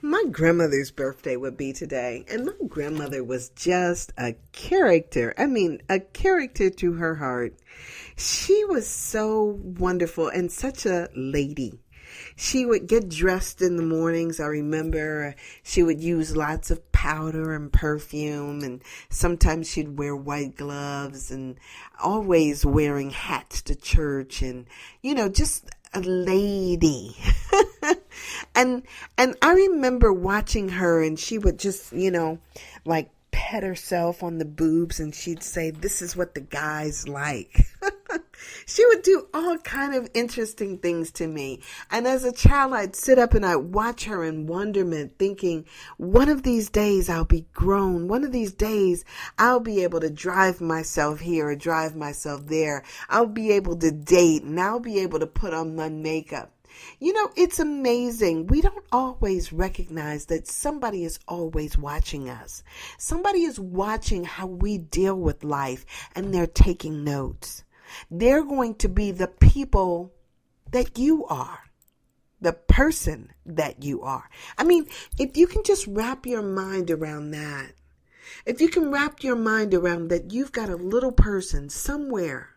My grandmother's birthday would be today, and my grandmother was just a character. I mean, a character to her heart. She was so wonderful and such a lady. She would get dressed in the mornings. I remember she would use lots of powder and perfume, and sometimes she'd wear white gloves and always wearing hats to church, and, just a lady. and I remember watching her, and she would just, like pet herself on the boobs, and she'd say, "This is what the guys like." She would do all kind of interesting things to me. And as a child, I'd sit up and I'd watch her in wonderment, thinking, one of these days I'll be grown. One of these days I'll be able to drive myself here or drive myself there. I'll be able to date, and I'll be able to put on my makeup. It's amazing. We don't always recognize that somebody is always watching us. Somebody is watching how we deal with life, and they're taking notes. They're going to be the people that you are, the person that you are. I mean, if you can just wrap your mind around that, if you can wrap your mind around that you've got a little person somewhere,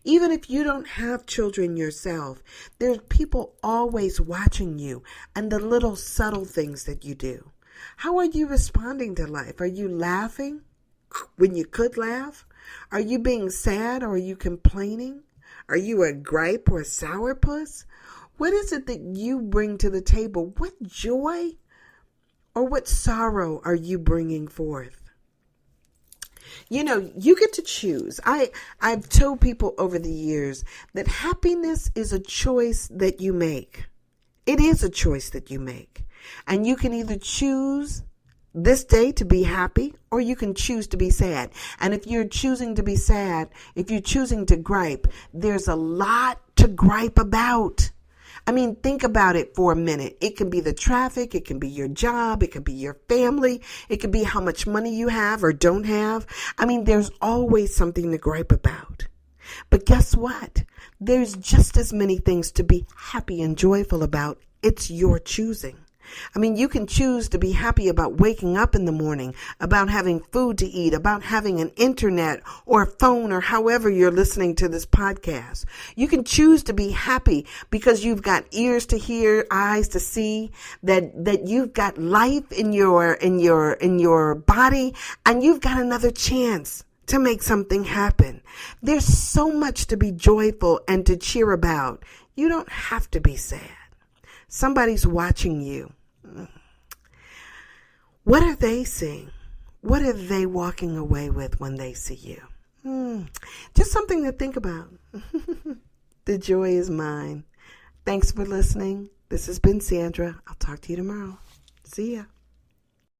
even if you don't have children yourself, there's people always watching you and the little subtle things that you do. How are you responding to life? Are you laughing when you could laugh? Are you being sad, or are you complaining? Are you a gripe or a sourpuss? What is it that you bring to the table? What joy or what sorrow are you bringing forth? You get to choose. I've told people over the years that happiness is a choice that you make. It is a choice that you make. And you can either choose this day to be happy, or you can choose to be sad. And if you're choosing to be sad, if you're choosing to gripe, there's a lot to gripe about. I mean, think about it for a minute. It can be the traffic. It can be your job. It can be your family. It can be how much money you have or don't have. I mean, there's always something to gripe about. But guess what? There's just as many things to be happy and joyful about. It's your choosing. I mean, you can choose to be happy about waking up in the morning, about having food to eat, about having an internet or a phone, or however you're listening to this podcast. You can choose to be happy because you've got ears to hear, eyes to see, that you've got life in your body, and you've got another chance to make something happen. There's so much to be joyful and to cheer about. You don't have to be sad. Somebody's watching you. What are they seeing? What are they walking away with when they see you? Just something to think about. The joy is mine. Thanks for listening. This has been Sandra. I'll talk to you tomorrow. See ya.